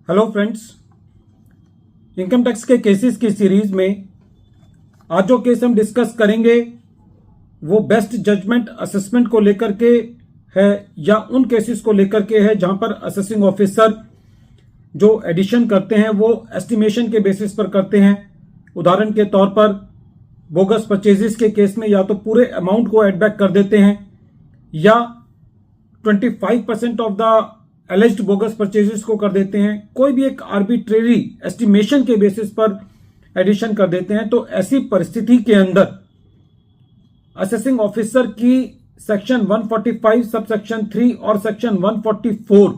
Hello friends, income tax के cases की series में आज जो केस हम डिस्कस करेंगे वो बेस्ट जजमेंट असेसमेंट को लेकर के है या उन केसेस को लेकर के है जहां पर असेसिंग ऑफिसर जो एडिशन करते हैं वो एस्टिमेशन के बेसिस पर करते हैं। उदाहरण के तौर पर बोगस परचेजेस के केस में या तो पूरे अमाउंट को एड बैक कर देते हैं या 25% ऑफ द एलिज्ड बोगस परचेजेस को कर देते हैं। कोई भी एक आर्बिट्रेरी एस्टिमेशन के बेसिस पर एडिशन कर देते हैं। तो ऐसी परिस्थिति के अंदर असेसिंग ऑफिसर की सेक्शन 145 सब सेक्शन 3 और सेक्शन 144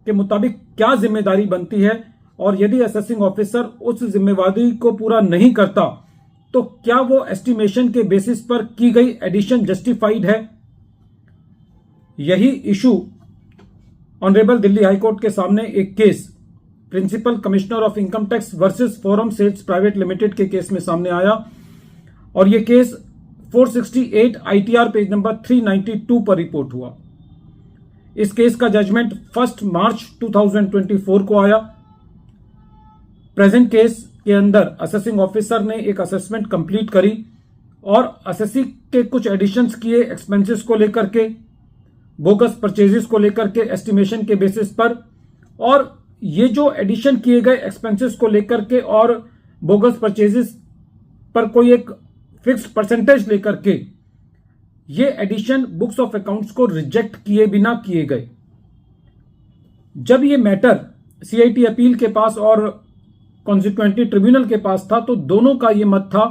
के मुताबिक क्या जिम्मेदारी बनती है और यदि असेसिंग ऑफिसर उस जिम्मेदारी को पूरा नहीं करता तो क्या वो एस्टिमेशन के बेसिस पर की गई एडिशन जस्टिफाइड है। यही इशू ऑनरेबल दिल्ली हाईकोर्ट के सामने एक case principal commissioner of income tax versus forum sales private limited के केस में सामने आया और यह केस 468 ITR पेज नंबर 392 पर रिपोर्ट हुआ। इस केस का जजमेंट 1 मार्च 2024 को आया। प्रेजेंट केस के अंदर असेसिंग ऑफिसर ने एक असेसमेंट कंप्लीट करी और असेसी के कुछ एडिशंस किए एक्सपेंसेस को लेकर के, बोगस परचेजेस को लेकर के एस्टिमेशन के बेसिस पर, और ये जो एडिशन किए गए एक्सपेंसेस को लेकर के और बोगस परचेजेस पर कोई एक फिक्स्ड परसेंटेज लेकर के ये एडिशन बुक्स ऑफ अकाउंट्स को रिजेक्ट किए बिना किए गए। जब ये मैटर CIT अपील के पास और कॉन्सिक्वेंटली ट्रिब्यूनल के पास था तो दोनों का ये मत था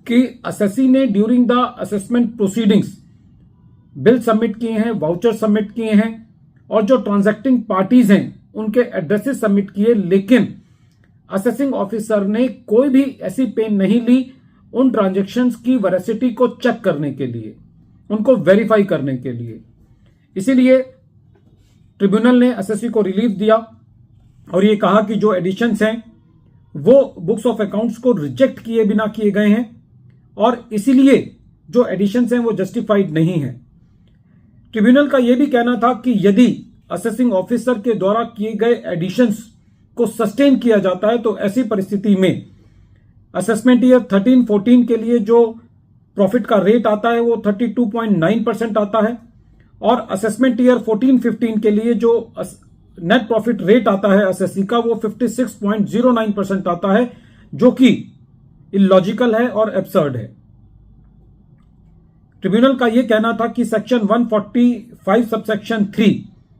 कि असेसी ने during the assessment proceedings bill submit किए हैं, वाउचर सबमिट किए हैं और जो ट्रांजैक्टिंग पार्टीज हैं उनके एड्रेसेस सबमिट किए, लेकिन असेसिंग ऑफिसर ने कोई भी ऐसी पेन नहीं ली उन ट्रांजैक्शंस की वेरासिटी को चेक करने के लिए, उनको वेरीफाई करने के लिए। इसीलिए ट्रिब्यूनल ने असेसी को रिलीफ दिया और ये कहा कि जो एडिशंस हैं वो बुक्स ऑफ अकाउंट्स को रिजेक्ट किए बिना किए गए हैं और इसीलिए जो एडिशंस हैं वो जस्टिफाइड नहीं है। ट्रिब्यूनल का यह भी कहना था कि यदि असेसिंग ऑफिसर के द्वारा किए गए एडिशंस को सस्टेन किया जाता है तो ऐसी परिस्थिति में असेसमेंट ईयर 13-14 के लिए जो प्रॉफिट का रेट आता है वो 32.9% आता है और असेसमेंट ईयर 14-15 के लिए जो नेट प्रॉफिट रेट आता है असेसी का वो 56.09% आता है, जो कि इलॉजिकल है और एब्सर्ड है। ट्रिब्यूनल का यह कहना था कि सेक्शन 145 सबसेक्शन 3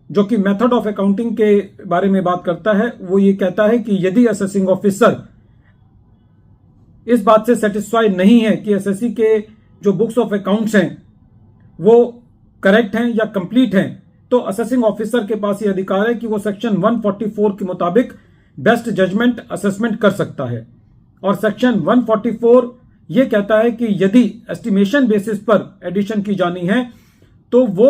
जो कि मेथड ऑफ अकाउंटिंग के बारे में बात करता है, वो ये कहता है कि यदि असेसिंग ऑफिसर इस बात से सेटिस्फाई नहीं है कि एसएससी के जो बुक्स ऑफ अकाउंट्स हैं वो करेक्ट हैं या कंप्लीट हैं, तो असेसिंग ऑफिसर के पास ये अधिकार है कि वो सेक्शन 144 के मुताबिक बेस्ट जजमेंट असेसमेंट कर सकता है। और सेक्शन 144 ये कहता है कि यदि एस्टिमेशन बेसिस पर एडिशन की जानी है तो वो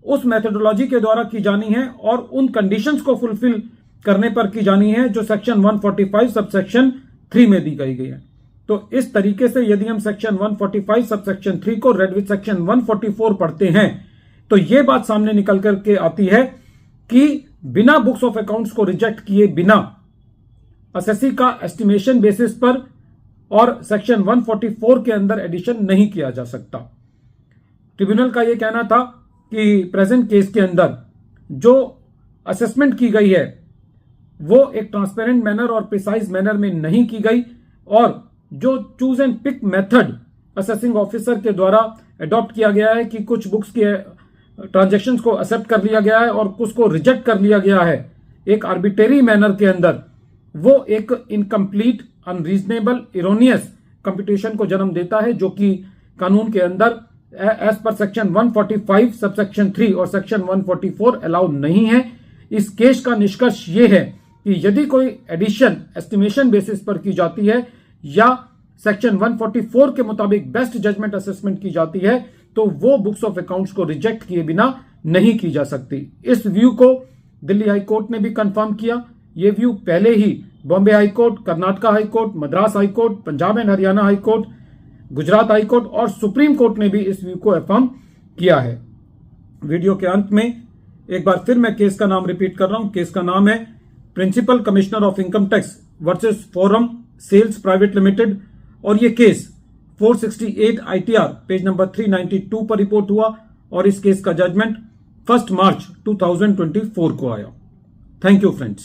उस मेथोडोलॉजी के द्वारा की जानी है और उन कंडीशंस को फुलफिल करने पर की जानी है जो सेक्शन 145 सबसेक्शन 3 में दी गई है। तो इस तरीके से यदि हम सेक्शन 145 सबसेक्शन 3 को रेड विद सेक्शन 144 पढ़ते हैं तो यह बात सामने निकल करके आती है कि बिना बुक्स ऑफ अकाउंट्स को रिजेक्ट किए बिना असेसी का एस्टिमेशन बेसिस पर और सेक्शन 144 के अंदर एडिशन नहीं किया जा सकता। ट्रिब्यूनल का यह कहना था कि प्रेजेंट केस के अंदर जो असेसमेंट की गई है वो एक ट्रांसपेरेंट मैनर और प्रिसाइज मैनर में नहीं की गई और जो choose and pick method assessing officer के द्वारा अडॉप्ट किया गया है कि कुछ बुक्स के ट्रांजैक्शंस को एक्सेप्ट कर लिया गया है और कुछ को रिजेक्ट कर लिया गया है एक आर्बिट्रेरी मैनर के अंदर, वो एक इनकम्प्लीट, अनरीजनेबल, इरोनियस कंप्यूटेशन को जन्म देता है जो कि कानून के अंदर एज पर सेक्शन 145 सबसेक्शन 3 और सेक्शन 144 अलाउ नहीं है। इस केस का निष्कर्ष ये है कि यदि कोई एडिशन एस्टिमेशन बेसिस पर की जाती है या सेक्शन 144 के मुताबिक बेस्ट जजमेंट असेसमेंट की जाती है तो वो बुक्स ऑफ अकाउंट्स को रिजेक्ट किए बिना नहीं की जा सकती। इस व्यू को दिल्ली हाई कोर्ट ने भी कंफर्म किया। ये व्यू पहले ही Bombay high court, Karnataka high court, Madras high court, Punjab and Haryana high court, Gujarat high court और सुप्रीम कोर्ट ने भी इस व्यू को अफर्म किया है। वीडियो के अंत में एक बार फिर मैं केस का नाम रिपीट कर रहा हूं। केस का नाम है principal commissioner of income tax versus forum sales private limited, और ये केस 468 ITR पेज नंबर 392 पर रिपोर्ट हुआ और इस केस का जजमेंट 1 मार्च 2024 को आया। Thank you friends.